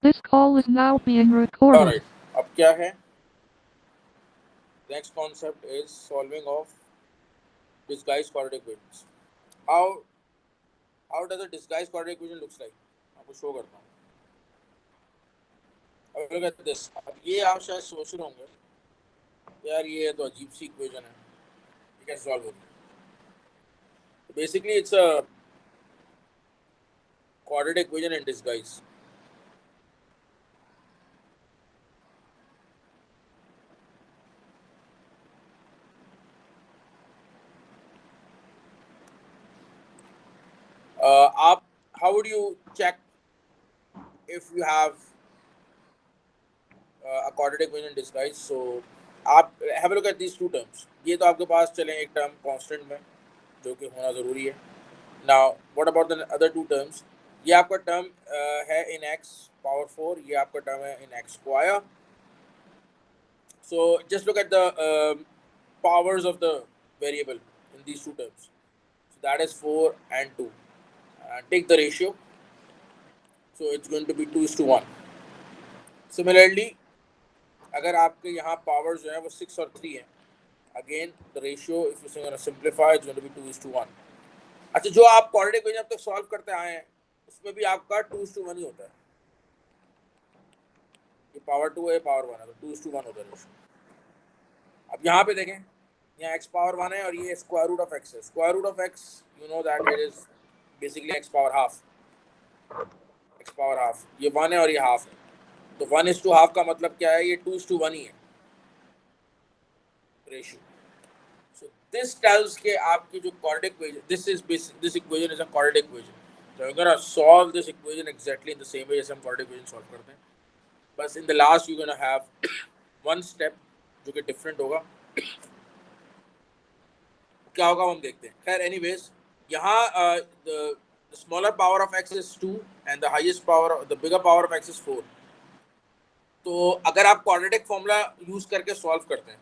This call is now being recorded. Alright, अब क्या है? Next concept is solving of disguised quadratic equations. How does a disguised quadratic equation looks like? आपको show करता हूँ. अब look at this. अब ये आप शायद सोच रहे होंगे यार ये तो अजीब सी इक्वेशन है, ये कैसे सॉल्व होगी? Basically, it's a quadratic equation in disguise. आप how would you check if you have a quadratic equation in disguise? So आप have a look at these two terms. ये तो आपके पास चलें एक टर्म कांस्टेंट में जो कि होना ज़रूरी है. Now what about the other two terms? ये आपका टर्म है in x power 4, ये आपका टर्म है in x square. So just look at the powers of the variable in these two terms. So that is 4 and 2. Take the ratio. So it's going to be 2:1. Similarly, अगर आपके यहाँ powers जो है वो 6 और 3 है, again the ratio if you gonna simplify it's going to be 2:1. अच्छा, जो आप क्वाड्रेटिक इक्वेशन अब तक सॉल्व करते आए हैं उसमें भी आपका 2:1 ही होता है. ये पावर 2 है, पावर 1 है, तो 2:1 होता है रेशियो. अब यहाँ पे देखें, यहाँ x पावर 1 है और ये स्क्वायर रूट ऑफ x है. Square root of x you know that it is basically x power half. x power half ये 1 है और ये हाफ है, तो 1:1 का मतलब क्या है? ये 2:1 ही है रेशियो. So this tells के आपकी जो quadratic equation, this equation is a quadratic equation. So you're gonna solve this equation exactly in the same way जैसे हम quadratic equation solve करते हैं. बस in the last you're gonna have one step जो कि different होगा. क्या होगा हम देखते हैं. खैर anyways, यहाँ the smaller power of x is 2 and the bigger power of x is 4. तो अगर आप quadratic formula यूज करके solve करते हैं,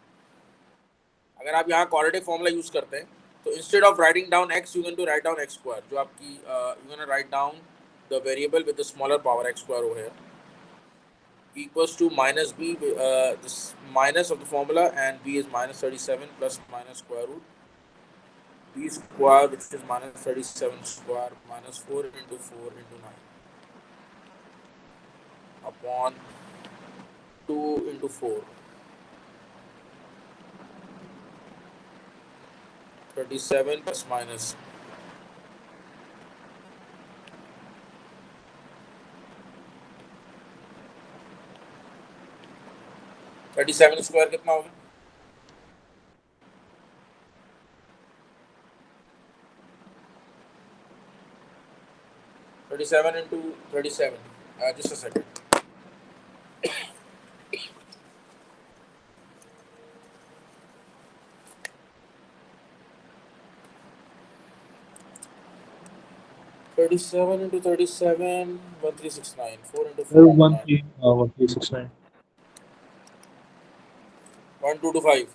अगर आप यहाँ quadratic formula यूज करते हैं, तो instead of writing down x, you're going to write down x square. जो आपकी you're going to write down the variable with the smaller power x square over here equals to minus b, this minus of the formula, and b is minus 37 plus minus square root b square, which is minus 37 square minus 4 into 4 into 9 upon 2 into 4. 37 plus minus 37 square कितना होगा? 37 into 37. Just a second. Thirty-seven into 37, 1369. 4 into 4 into 9. 1369. 1225.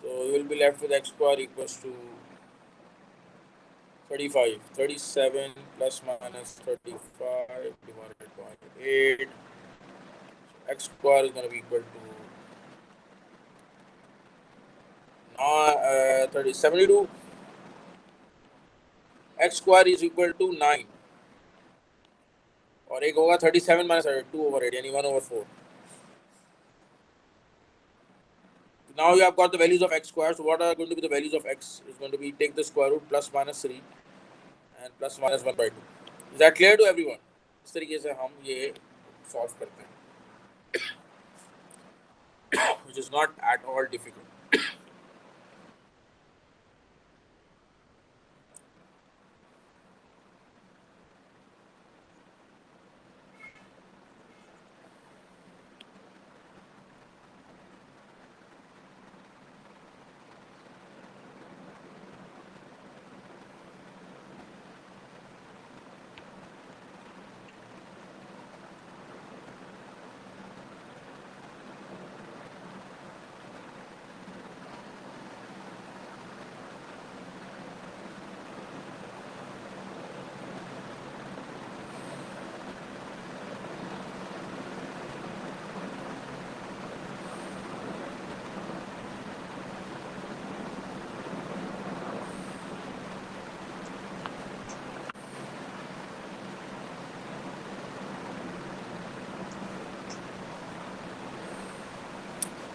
So you will be left with x square equals to 35. 37 plus minus 35 divided by 8. X square is going to be equal to 72. X square is equal to 9. और एक होगा 37 minus 2/8 यानी 1/4. Now you have got the values of x square. So what are going to be the values of x? Is going to be take the square root plus minus 3 and plus minus 1/2. Is that clear to everyone? इस तरीके से हम ये solve करते हैं, which is not at all difficult.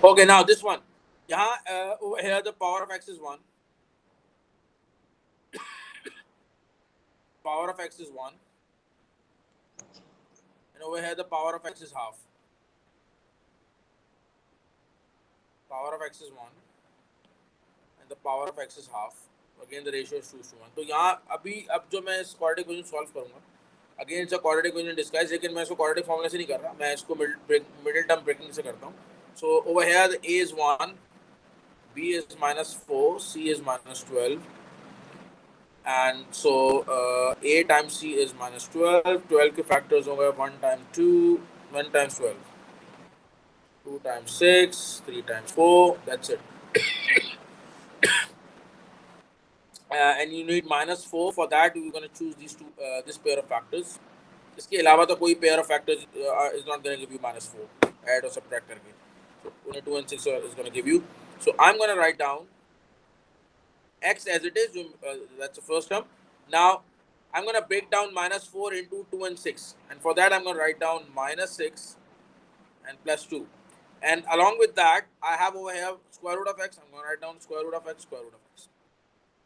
Okay, now this one. Over here the power of x is 1. Power of x is 1. And over here the power of x is half. Power of x is 1. And the power of x is half. Again the ratio is 2:1. तो यहाँ अब जो मैं इस quadratic equation solve करूँगा, again it's a quadratic equation disguise, लेकिन मैं इसको quadratic formula से नहीं कर रहा, मैं इसको middle term breaking से करता हूँ. So over here the a is 1, b is -4, c is -12, and so a times c is -12. 12 के factors होंगे 1 times 2, 1 times 12, 2 times 6, 3 times 4. That's it. And you need -4. For that you're going to choose this pair of factors. इसके अलावा तो कोई pair of factors is not going to give you -4. Add or subtract करके. So only 2 and 6 is going to give you. So I'm going to write down x as it is. That's the first term. Now I'm going to break down -4 into 2 and 6. And for that I'm going to write down -6 and +2. And along with that, I have over here square root of x. I'm going to write down square root of x, square root of x.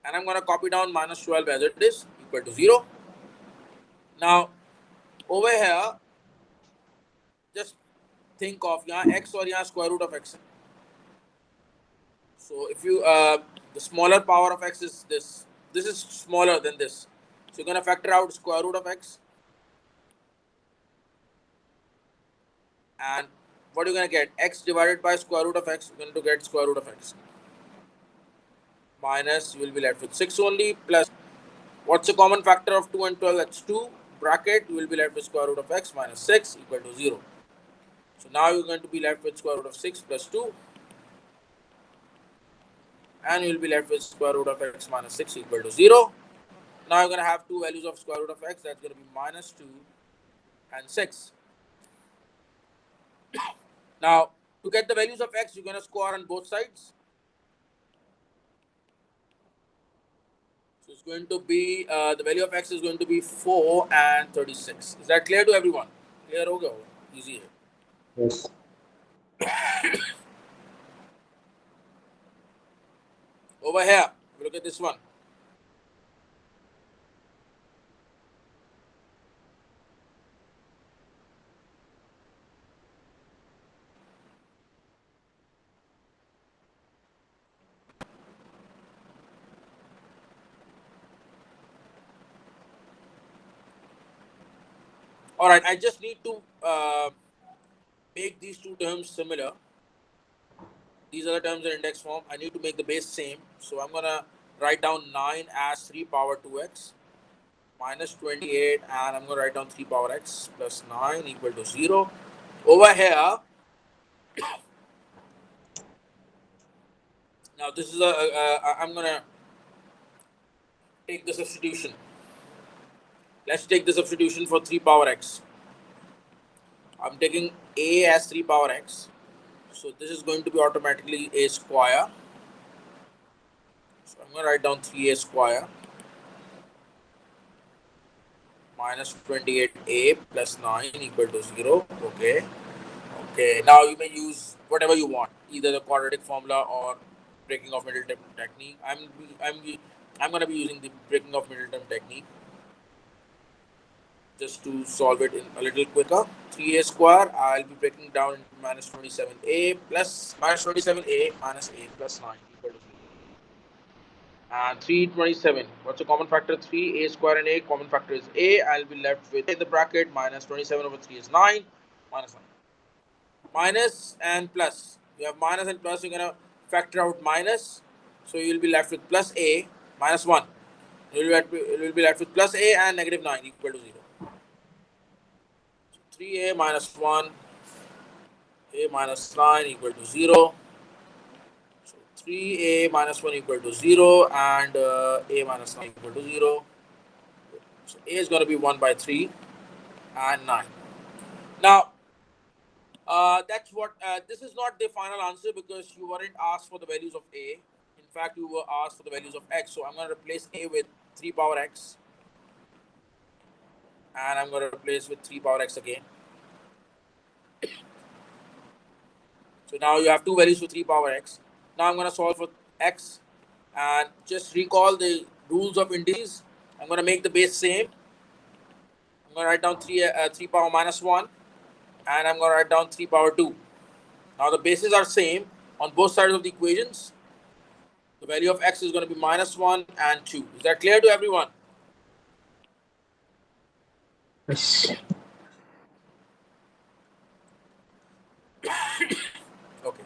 And I'm going to copy down -12 as it is, equal to 0. Now, over here, just think of x or square root of x. So if you, the smaller power of x is this. This is smaller than this. So you're going to factor out square root of x. And what you're going to get? X divided by square root of x. You're going to get square root of x. Minus, you will be left with 6 only, plus, what's the common factor of 2 and 12? That's 2. Bracket, you will be left with square root of x minus 6 equal to 0. So now you're going to be left with square root of 6 plus 2. And you will be left with square root of x minus 6 equal to 0. Now you're going to have two values of square root of x. That's going to be -2 and 6. Now, to get the values of x, you're going to square on both sides. So it's going to be, the value of x is going to be 4 and 36. Is that clear to everyone? Clear ho gaya? Easy hai. Yes. Over here, look at this one. All right, I just need to make these two terms similar. These are the terms in index form. I need to make the base same. So I'm going to write down 9 as 3 power 2x minus 28, and I'm going to write down 3 power x plus 9 equal to 0. Over here, now this is I'm going to take the substitution. Let's take the substitution for 3 power x. I'm taking a as 3 power x. So this is going to be automatically a square. So I'm going to write down 3a square minus 28a plus 9 equal to 0. Okay. Okay. Now you may use whatever you want, either the quadratic formula or breaking of middle term technique. I'm going to be using the breaking of middle term technique just to solve it in a little quicker. 3a square, I'll be breaking down into minus 27a plus minus 27a minus a plus 9 equal to 0. And 327, what's the common factor? 3, a square and a, common factor is a. I'll be left with in the bracket minus 27 over 3 is 9, minus 1. Minus and plus. You have minus and plus, you're going to factor out minus. So you'll be left with plus a minus 1. You'll be left with plus a and negative 9 equal to 0. 3a minus 1, a minus 9 equal to 0. So 3a minus 1 equal to 0 and a minus 9 equal to 0. So a is going to be 1 by 3 and 9. Now, that's what, this is not the final answer because you weren't asked for the values of a. In fact, you were asked for the values of x. So I'm going to replace a with 3 power x. And I'm going to replace with 3 power x again. So now you have two values for 3 power x. Now I'm going to solve for x and just recall the rules of indices. I'm going to make the base same. I'm going to write down 3 power minus 1 and I'm going to write down 3 power 2. Now the bases are same on both sides of the equations. The value of x is going to be minus 1 and 2. Is that clear to everyone? Yes. Okay.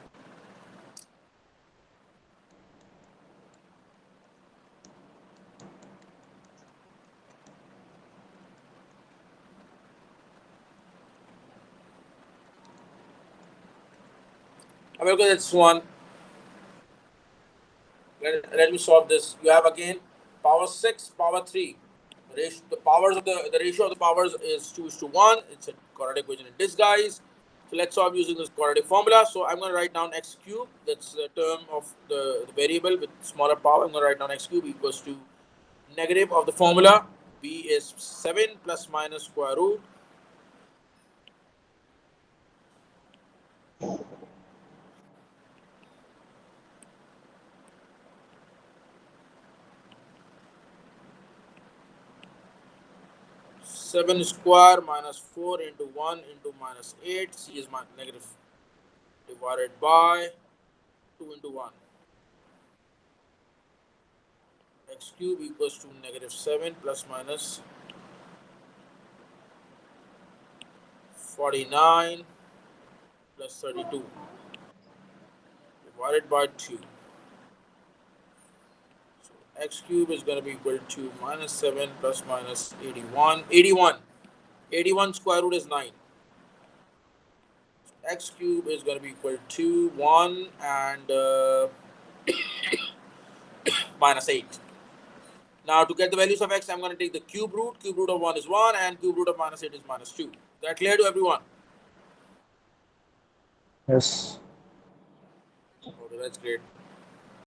I will go this one. Let me solve this. You have again power 6, power 3. The ratio of the powers is 2:1. It's a quadratic equation in disguise. So let's solve using this quadratic formula. So I'm going to write down x cube. That's the term of the variable with smaller power. I'm going to write down x cube equals to negative of the formula. B is 7 plus minus square root. Seven square minus 4 into 1 into minus 8. C is negative divided by 2 into 1. X cube equals to negative 7 plus minus 49 plus 32 divided by 2. So x cube is going to be equal to minus 7 plus minus 81. 81 square root is 9. So x cube is going to be equal to 1 and minus 8. Now to get the values of x, I'm going to take the cube root. Cube root of 1 is 1 and cube root of minus 8 is minus 2. Is that clear to everyone? Yes. Okay, that's great.